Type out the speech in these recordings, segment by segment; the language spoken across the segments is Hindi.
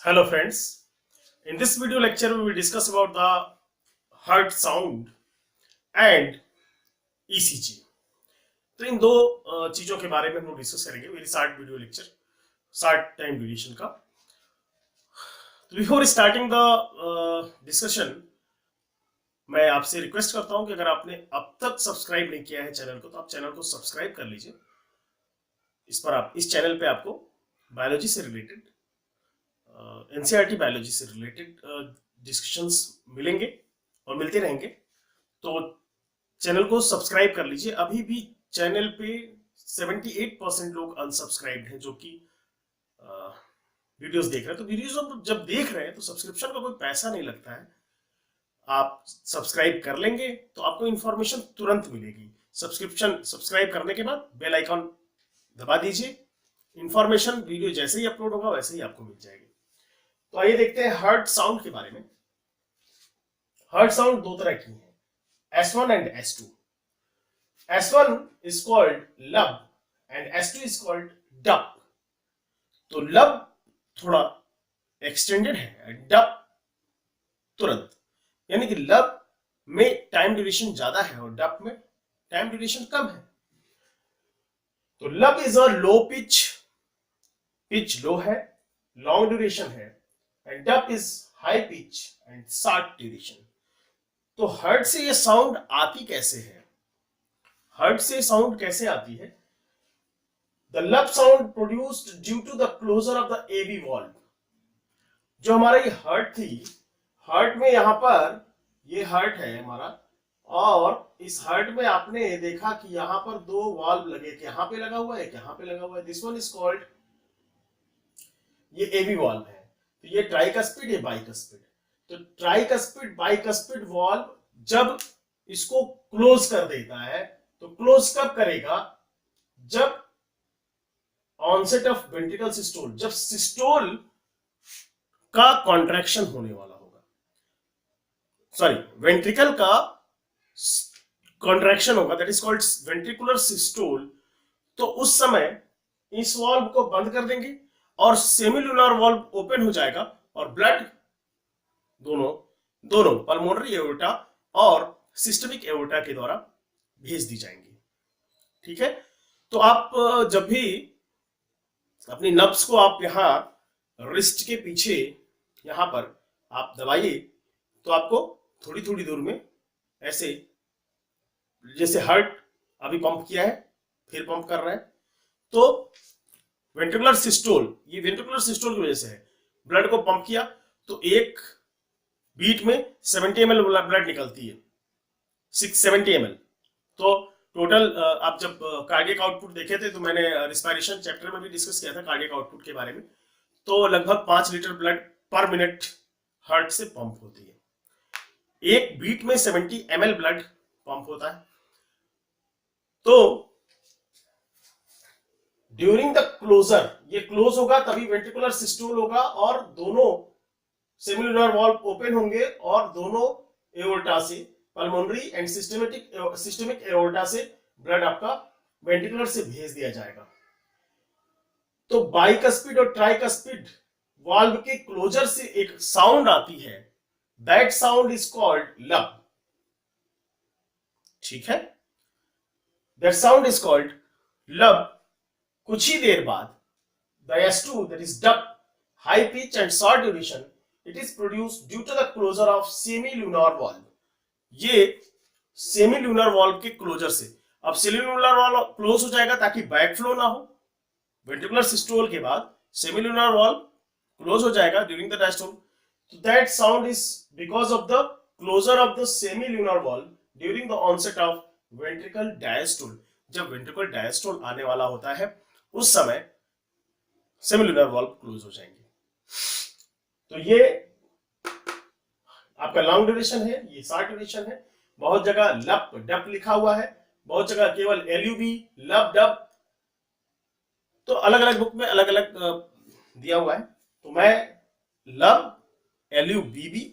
Hello friends, in this video lecture we will discuss about the heart sound and ECG। तो इन दो चीजों के बारे में हम लोग डिस्कस करेंगे। Very short video lecture, short time duration का। तो बिफोर स्टार्टिंग द डिस्कशन मैं आपसे रिक्वेस्ट करता हूं कि अगर आपने अब तक सब्सक्राइब नहीं किया है चैनल को तो आप चैनल को सब्सक्राइब कर लीजिए। इस चैनल पे आपको बायोलॉजी से रिलेटेड, एनसीईआरटी बायोलॉजी से रिलेटेड डिस्कशंस मिलेंगे और मिलते रहेंगे। तो चैनल को सब्सक्राइब कर लीजिए। अभी भी चैनल पे 78% लोग अनसब्सक्राइब्ड हैं जो कि वीडियोस देख रहे हैं। तो वीडियोस जब देख रहे हैं तो सब्सक्रिप्शन का कोई पैसा नहीं लगता है। आप सब्सक्राइब कर लेंगे तो आपको इंफॉर्मेशन तुरंत मिलेगी। सब्सक्राइब करने के बाद बेल आइकॉन दबा दीजिए। इंफॉर्मेशन वीडियो जैसे ही अपलोड होगा वैसे ही आपको मिल जाएगी। तो आइए देखते हैं हार्ट साउंड के बारे में। हार्ट साउंड दो तरह की है, S1 and S2। S1 is called लब and S2 is called dub. तो लब थोड़ा एक्सटेंडेड है, डब तुरंत, यानी कि लब में टाइम ड्यूरेशन ज्यादा है और डब में टाइम ड्यूरेशन कम है। तो लब इज अ लो पिच लो है, लॉन्ग ड्यूरेशन है, and dub is high pitch and short duration. तो हार्ट से ये साउंड आती कैसे है? हार्ट से साउंड कैसे आती है? The lub sound produced due to the closure of the AV valve. जो हमारा ये हार्ट थी, हार्ट में यहां पर ये हार्ट है हमारा, और इस हार्ट में आपने देखा कि यहां पर दो वाल्व लगे, यहां पे लगा हुआ है, यहां पे लगा हुआ है। दिस वन इज कॉल्ड, ये एवी वाल्व है। तो ये ट्राइकस्पिड, ये बाइकस्पिड। तो ट्राइकस्पिड बाइकस्पिड वाल्व जब इसको क्लोज कर देता है, तो क्लोज कब करेगा? जब ऑनसेट ऑफ वेंट्रिकल सिस्टोल, जब सिस्टोल का कॉन्ट्रैक्शन होने वाला होगा, सॉरी वेंट्रिकल का कॉन्ट्रैक्शन होगा, that is called ventricular systole. तो उस समय इस वाल्व को बंद कर देंगे और सेमिलुलर वाल्व ओपन हो जाएगा और ब्लड दोनों दोनों पल्मोनरी एओर्टा और सिस्टमिक एओर्टा के द्वारा भेज दी जाएंगी। ठीक है। तो आप जब भी अपनी नब्स को आप यहां रिस्ट के पीछे यहां पर आप दबाइए तो आपको थोड़ी थोड़ी दूर में ऐसे, जैसे हार्ट अभी पंप किया है फिर पंप कर रहा है, तो वेंट्रिकुलर सिस्टोल, ये वेंट्रिकुलर सिस्टोल की वजह से है। ब्लड को पंप किया तो एक बीट में 70 ml ब्लड निकलती है, 670 ml। तो टोटल आप जब कार्डियक आउटपुट देखे थे तो मैंने रिस्पायरेशन चैप्टर में भी डिस्कस किया था कार्डियक आउटपुट के बारे में। तो लगभग 5 लीटर ब्लड पर मिनट हार्ट से पंप होती है। एक बीट में 70 ml ब्लड पंप होता है। तो ड्यूरिंग द क्लोजर, ये क्लोज होगा तभी वेंट्रिकुलर सिस्टोल होगा और दोनों सेमिलुलर वाल्व ओपन होंगे और दोनों एओर्टा से, पल्मोनरी एंड सिस्टमिक एओर्टा से ब्लड आपका वेंट्रिकुलर से भेज दिया जाएगा। तो बाइकस्पिड और ट्राइकस्पिड वाल्व के क्लोजर से एक साउंड आती है, दैट साउंड इज कॉल्ड लब। ठीक है, दैट साउंड इज कॉल्ड लब। कुछ ही देर बाद the S2, that is dub, high pitch and short duration, it is produced due to the closure of semilunar valve। ये सेमिलुनर वाल्व के क्लोजर से, अब सेमिलुनर वाल्व क्लोज हो जाएगा ताकि बैक फ्लो ना हो। वेंट्रिकुलर सिस्टोल के बाद सेमिलुनर वाल्व क्लोज हो जाएगा ड्यूरिंग द डायस्टोल। तो that sound is because of the closure of the semilunar valve during the onset of ventricle diastole. जब वेंट्रिकल डायस्टोल आने वाला होता है उस समय सेमिलुनर वाल्व क्लोज हो जाएंगे। तो ये आपका लॉन्ग ड्यूरेशन है, ये शॉर्ट ड्यूरेशन है। बहुत जगह लब डब लिखा हुआ है, बहुत जगह केवल एलयूबी लब डब। तो अलग अलग बुक में अलग अलग दिया हुआ है। तो मैं लब, एलयूबीबी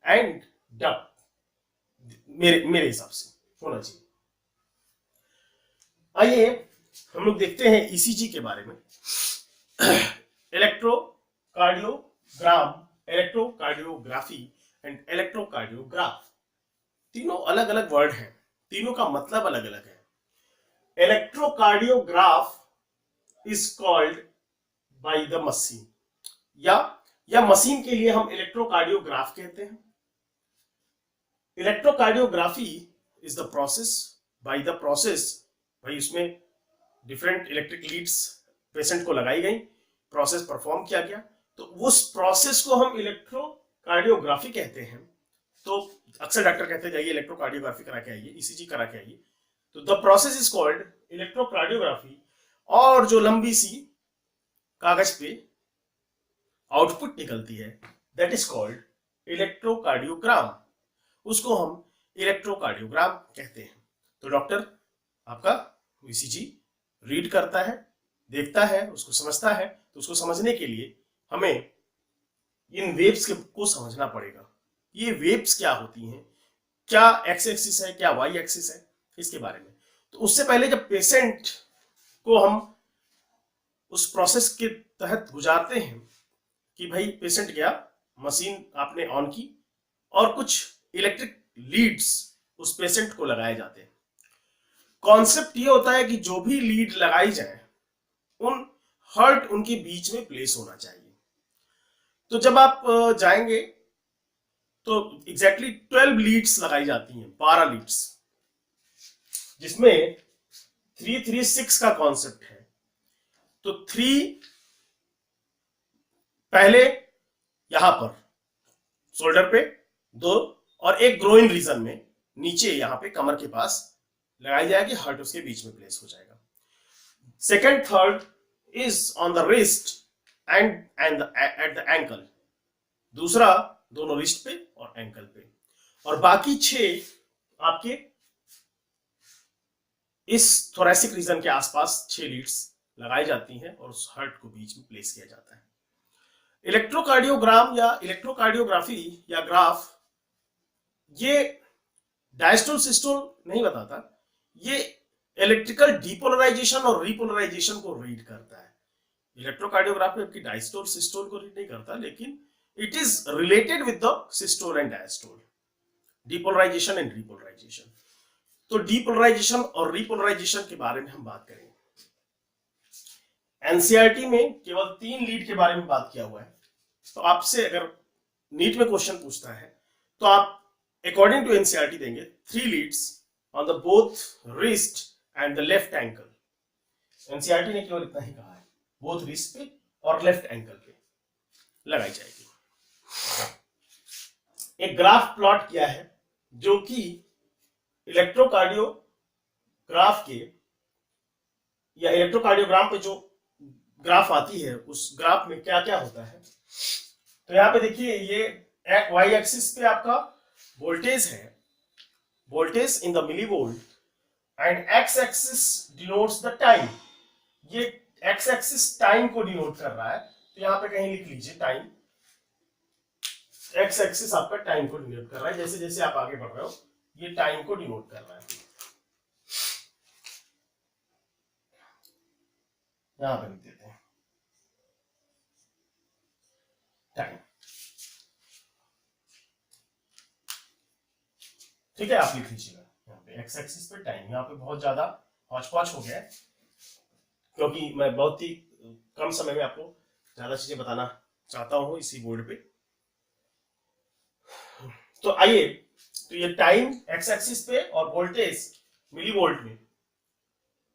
एंड डब, मेरे हिसाब से होना चाहिए। आइए हम लोग देखते हैं ईसीजी के बारे में। इलेक्ट्रोकार्डियो इलेक्ट्रोकार्डियोग्राफी एंड इलेक्ट्रोकार्डियोग्राफ, तीनों अलग अलग वर्ड हैं, तीनों का मतलब अलग अलग है। Electrocardiograph is called by the machine, या मशीन के लिए हम इलेक्ट्रोकार्डियोग्राफ कहते हैं। इलेक्ट्रोकार्डियोग्राफी इज द प्रोसेस, भाई उसमें डिफरेंट इलेक्ट्रिक लीड्स पेशेंट को लगाई गई, प्रोसेस परफॉर्म किया गया, तो उस प्रोसेस को हम इलेक्ट्रोकार्डियोग्राफी कहते हैं। तो अक्सर डॉक्टर कहते हैं जाइए इलेक्ट्रोकार्डियोग्राफी करा के आइए, ईसीजी करा के आइए, तो the process is called electrocardiography. और जो लंबी सी कागज पे आउटपुट निकलती है दैट इज कॉल्ड इलेक्ट्रोकार्डियोग्राम, उसको हम इलेक्ट्रोकार्डियोग्राम कहते हैं। तो डॉक्टर आपका ईसीजी रीड करता है, देखता है, उसको समझता है, तो उसको समझने के लिए हमें इन वेव्स को समझना पड़ेगा। ये वेव्स क्या होती हैं, क्या एक्स एक्सिस है, क्या वाई एक्सिस है, इसके बारे में। तो उससे पहले जब पेशेंट को हम उस प्रोसेस के तहत गुजारते हैं कि भाई पेशेंट गया, मशीन आपने ऑन की और कुछ इलेक्ट्रिक लीड्स उस पेशेंट को लगाए जाते हैं। कॉन्सेप्ट ये होता है कि जो भी लीड लगाई जाए उन हर्ट उनके बीच में प्लेस होना चाहिए। तो जब आप जाएंगे तो एग्जैक्टली 12 लीड्स लगाई जाती हैं, 12 लीड्स, जिसमें 336 का कॉन्सेप्ट है। तो 3 पहले यहां पर शोल्डर पे 2 और एक ग्रोइन रीजन में नीचे यहां पे कमर के पास लगाई जाएगी, हर्ट उसके बीच में प्लेस हो जाएगा। Second third is on the wrist and at the ankle, दूसरा दोनों रिस्ट पे और एंकल पे, और बाकी 6 आपके इस थोरेसिक रीजन के आसपास 6 लीड्स लगाई जाती हैं और उस हर्ट को बीच में प्लेस किया जाता है। इलेक्ट्रोकार्डियोग्राम या इलेक्ट्रोकार्डियोग्राफी या ग्राफ ये डायस्टोल सिस्टोल नहीं बताता, ये इलेक्ट्रिकल डिपोलराइजेशन और रिपोलराइजेशन को रीड करता है। इलेक्ट्रोकार्डियोग्राफी आपकी डायस्टोल सिस्टोल को रीड नहीं करता, लेकिन it is related with the systole and diastole, depolarisation and repolarisation. तो डिपोलराइजेशन और रिपोलराइजेशन के बारे में हम बात करेंगे। एनसीईआरटी में केवल 3 लीड के बारे में बात किया हुआ है। तो आपसे अगर नीट में क्वेश्चन पूछता है तो आप अकॉर्डिंग टू एनसीईआरटी देंगे 3 Leeds on the both wrist and the left ankle. NCERT ने केवल इतना ही कहा है, बोथ रिस्ट पे और लेफ्ट एंकल पे लगाई जाएगी। एक ग्राफ प्लॉट किया है जो कि इलेक्ट्रोकार्डियोग्राफ के या इलेक्ट्रोकार्डियोग्राम पे जो ग्राफ आती है उस ग्राफ में क्या क्या होता है। तो यहां पे देखिए, ये वाई एक्सिस पे आपका वोल्टेज है, voltage in the milli volt, and x axis denotes the time. ये एक्स एक्सिस टाइम को डिनोट कर रहा है, तो यहां पे कहीं लिख लीजिए टाइम। एक्स एक्सिस आपका टाइम को डिनोट कर रहा है, जैसे जैसे आप आगे बढ़ रहे हो ये टाइम को डिनोट कर रहा है। यहां पे लिख देते हैं टाइम, ठीक है, आप लिख लीजिएगा यहाँ पे एक्स एक्सिस पे टाइम। यहाँ पे बहुत ज्यादा हौच-पौच हो गया है क्योंकि मैं बहुत ही कम समय में आपको ज्यादा चीजें बताना चाहता हूं इसी बोर्ड पे। तो आइए, तो ये टाइम एक्स एक्सिस पे और वोल्टेज मिली वोल्ट में।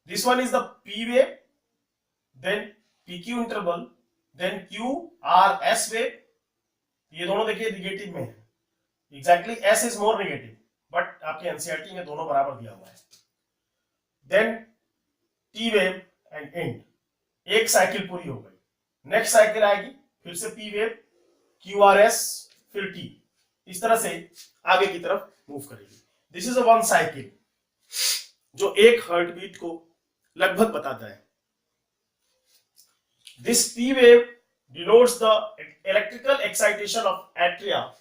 This one is the P wave, then P Q interval, then Q R S wave. ये दोनों देखिए निगेटिव में है, exactly S is more negative, but आपके एनसीईआरटी में दोनों बराबर दिया हुआ है। Then T wave and end, एक साइकिल पूरी हो गई, नेक्स्ट साइकिल आएगी, फिर से P wave, Q R S, फिर टी, इस तरह से आगे की तरफ मूव करेगी। This is a one cycle जो एक हार्ट बीट को लगभग बताता है। This P wave denotes the electrical excitation of atria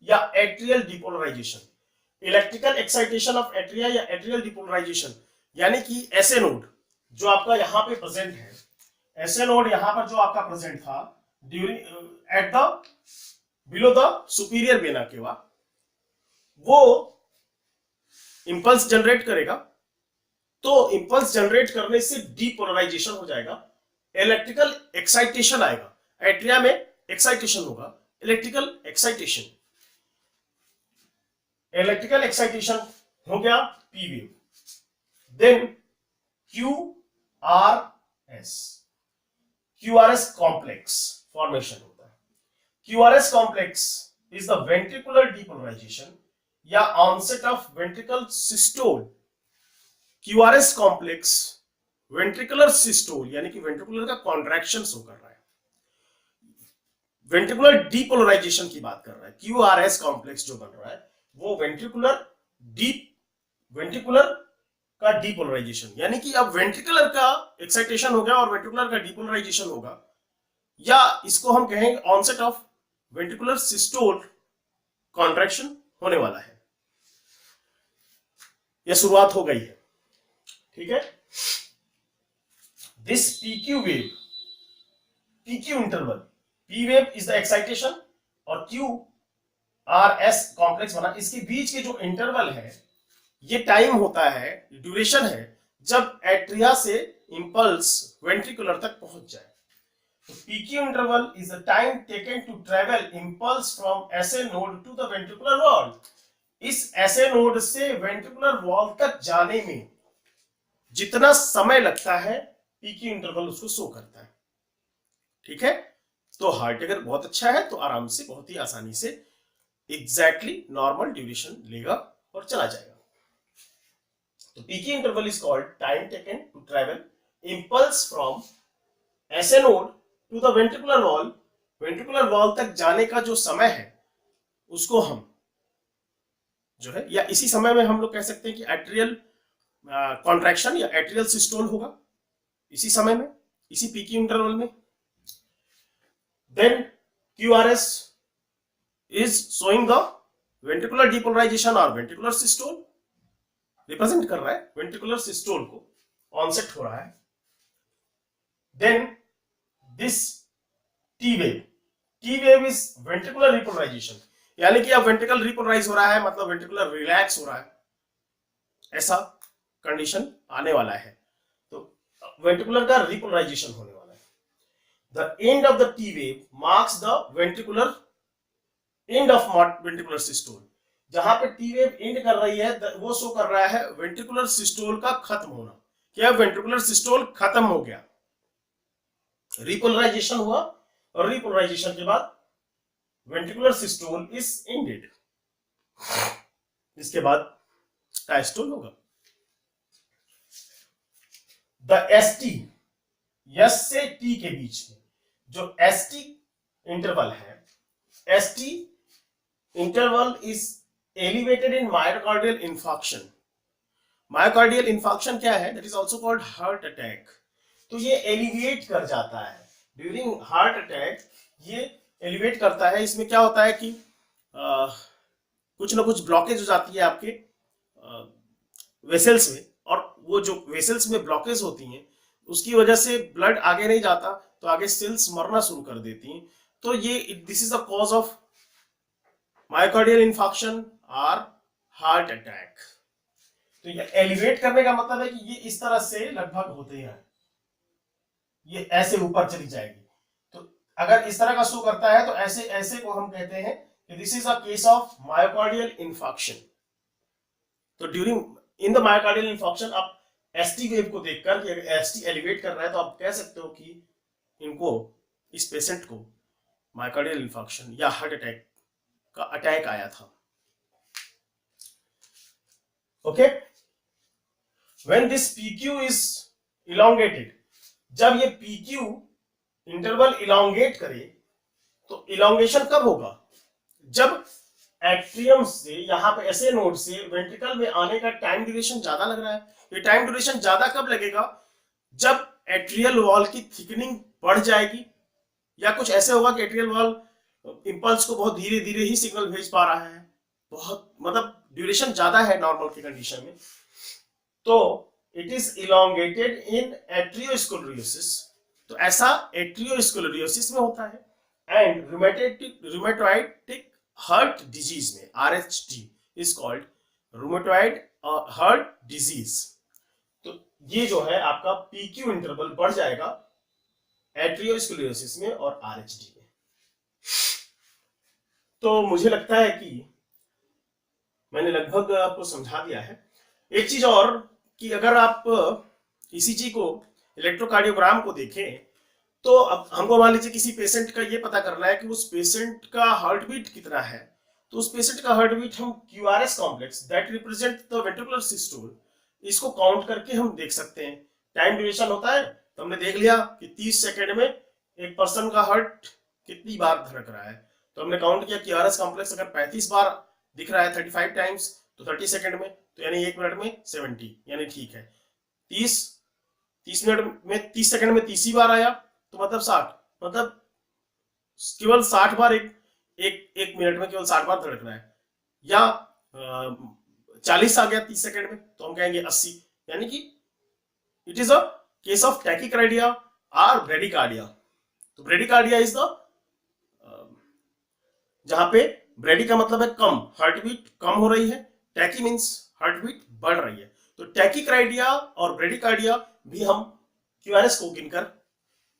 या atrial depolarisation. Electrical excitation of atria या एट्रियल डिपोलराइजेशन यानी कि एसए नोड जो आपका यहां पे प्रेजेंट है, एसए नोड यहां पर जो आपका प्रेजेंट था during at the below the superior vena cava, वो इंपल्स जनरेट करेगा। तो इंपल्स जनरेट करने से डीपोलराइजेशन हो जाएगा, इलेक्ट्रिकल एक्साइटेशन आएगा, एट्रिया में एक्साइटेशन होगा, इलेक्ट्रिकल एक्साइटेशन, इलेक्ट्रिकल एक्साइटेशन हो गया P wave. Then Q R S, Q R S complex formation होता है। Q R S complex is the ventricular depolarization या onset of ventricle systole. Q R S complex ventricular systole यानी कि वेंट्रिकुलर का कॉन्ट्रैक्शन शो कर रहा है, वेंट्रिकुलर डीपोलराइजेशन की बात कर रहा है। क्यू आर एस कॉम्प्लेक्स जो बन रहा है वो वेंट्रिकुलर का डीपोलराइजेशन, यानी कि अब वेंट्रिकुलर का एक्साइटेशन हो गया और वेंट्रिकुलर का डीपोलराइजेशन होगा, या इसको हम कहेंगे onset of ventricular systole contraction होने वाला है। यह शुरुआत हो गई है, ठीक है। This PQ wave, PQ interval, P wave is the excitation और QRS कॉम्प्लेक्स बना, इसके बीच के जो इंटरवल है ये टाइम होता है, ड्यूरेशन है, जब एट्रिया से इंपल्स वेंट्रिकुलर तक पहुंच जाए। तो PQ interval is the time taken to travel impulse from SA node to the ventricular wall. इस SA नोड से वेंट्रिकुलर वॉल तक जाने में जितना समय लगता है PQ इंटरवल उसको शो करता है, ठीक है। तो हार्ट अगर बहुत अच्छा है तो आराम से, बहुत ही आसानी से एग्जैक्टली नॉर्मल ड्यूरेशन लेगा और चला जाएगा। तो PQ interval is called time taken to travel impulse from SA node to the ventricular wall. Ventricular wall तक जाने का जो समय है उसको हम जो है, या इसी समय में हम लोग कह सकते हैं कि एट्रियल कॉन्ट्रैक्शन या एट्रियल सिस्टोल होगा इसी समय में, इसी PQ इंटरवल में। Then QRS is showing the ventricular depolarisation और वेंट्रिकुलर सिस्टोल, रिप्रेजेंट कर रहा है वेंट्रिकुलर सिस्टोल को, ऑनसेट हो रहा है। Then this T wave is ventricular repolarisation, यानी कि अब वेंट्रिकल रिपोलराइज हो रहा है, मतलब वेंट्रिकुलर रिलैक्स हो रहा है, ऐसा कंडीशन आने वाला है। तो वेंट्रिकुलर का रिपोलराइजेशन होने वाला है। The end of the T wave marks the ventricular end of ventricular systole. जहां पे T वेव एंड कर रही है वो शो कर रहा है वेंट्रिकुलर सिस्टोल का खत्म होना, क्या वेंट्रिकुलर सिस्टोल खत्म हो गया, रिपोलराइजेशन हुआ और रिपोलराइजेशन के बाद वेंट्रिकुलर सिस्टोल इज एंडेड। इसके बाद डायस्टोल होगा। द ST, S से T के बीच में जो ST इंटरवल है, ST interval is elevated in myocardial infarction. Myocardial infarction क्या है? That is also called heart attack. तो ये एलिवेट कर जाता है ड्यूरिंग हार्ट अटैक, ये एलिवेट करता है। इसमें क्या होता है कि कुछ ना कुछ ब्लॉकेज हो जाती है आपके वेसल्स में, और वो जो वेसल्स में ब्लॉकेज होती हैं उसकी वजह से ब्लड आगे नहीं जाता, तो आगे सेल्स मरना शुरू कर देती हैं। तो ये this is the cause of myocardial infarction और हार्ट अटैक। तो ये एलिवेट करने का मतलब है कि ये इस तरह से लगभग होते हैं, ये ऐसे ऊपर चली जाएगी। तो अगर इस तरह का शो करता है तो ऐसे ऐसे को हम कहते हैं कि this is a case of myocardial infarction. तो during in the myocardial infarction आप ST वेव को देखकर कि अगर ST एलिवेट कर रहा है तो आप कह सकते हो कि इनको, इस पेशेंट को मायोकार्डियल इंफार्क्शन या हार्ट अटैक का अटैक आया था। Okay, when this PQ is elongated, जब ये PQ इंटरवल इलोंगेट करे, तो इलोंगेशन कब होगा? जब एट्रियम से यहां पे SA नोड से वेंट्रिकल में आने का टाइम ड्यूरेशन ज्यादा लग रहा है। ये टाइम ड्यूरेशन ज्यादा कब लगेगा? जब एट्रियल वॉल की थिकनिंग बढ़ जाएगी, या कुछ ऐसे होगा कि एट्रियल वॉल इंपल्स को बहुत धीरे धीरे ही सिग्नल भेज पा रहा है, बहुत मतलब ड्यूरेशन ज्यादा है नॉर्मल के कंडीशन में, तो इट इज इलोंगेटेड इन एट्रियोस्क्लेरोसिस। तो ऐसा एट्रियोस्क्लेरोसिस में होता है। एंड रूमेटोइडिक हार्ट डिजीज में RHD is called rheumatoid heart disease. तो ये जो है आपका PQ इंटरवल बढ़ जाएगा एट्रियोस्क्लेरोसिस में और RHD में। तो मुझे लगता है कि मैंने लगभग आपको समझा दिया है। एक चीज और कि अगर आप ECG को, इलेक्ट्रोकार्डियोग्राम को देखें, तो अब हमको मान लीजिए किसी पेशेंट का ये पता करना है कि उस पेशेंट का हार्ट बीट कितना है, तो उस पेशेंट का हार्ट बीट हम QRS complex that represent the ventricular systole, इसको काउंट करके हम देख सकते हैं। टाइम ड्यूरेशन होता है, तो हमने देख लिया कि 30 सेकेंड में एक पर्सन का हार्ट कितनी बार धड़क रहा है, तो हमने काउंट किया QRS कॉम्प्लेक्स अगर 35 बार दिख रहा है 35 टाइम्स, तो 30 सेकेंड में, तो यानी 1 मिनट में 70, यानी ठीक है। 30 मिनट में 30 सेकंड में 30 बार आया, तो मतलब 60, मतलब केवल 60 बार एक मिनट में केवल 60 बार धड़कना है। या 40 आ गया 30 सेकंड में, तो हम कहेंगे 80, यानी कि it is a case of tachycardia और ब्रेडिकार्डिया। तो ब्रेडिकार्डिया इज द जहां पे ब्रेडी का मतलब है कम, हार्टबीट कम हो रही है, टैकी मींस हार्टबीट बढ़ रही है। तो टैकीकार्डिया और ब्रेडिकार्डिया भी हम QRS को गिनकर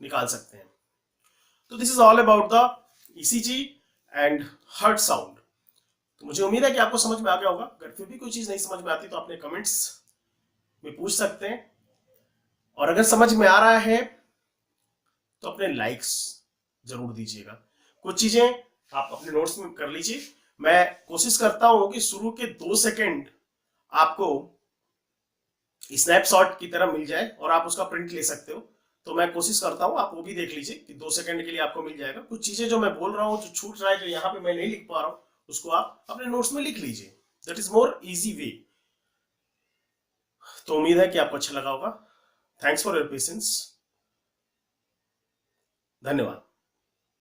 निकाल सकते हैं। तो this is all about the ECG and heart sound. तो मुझे उम्मीद है कि आपको समझ में आ गया होगा। अगर फिर भी कोई चीज नहीं समझ में आती तो अपने कमेंट्स में पूछ सकते हैं, और अगर समझ में आ रहा है तो अपने लाइक्स जरूर दीजिएगा। कुछ चीजें आप अपने नोट्स में कर लीजिए। मैं कोशिश करता हूं कि शुरू के 2 सेकंड आपको स्नैपशॉट की तरह मिल जाए और आप उसका प्रिंट ले सकते हो। तो मैं कोशिश करता हूं, आप वो भी देख लीजिए कि 2 सेकंड के लिए आपको मिल जाएगा। कुछ चीजें जो मैं बोल रहा हूं, जो छूट रहा है, जो यहाँ पे मैं नहीं लिख पा रहा हूं, उसको आप अपने नोट्स में लिख लीजिए। That is more easy way. तो उम्मीद है कि आपको अच्छा लगा होगा। Thanks for your patience. धन्यवाद।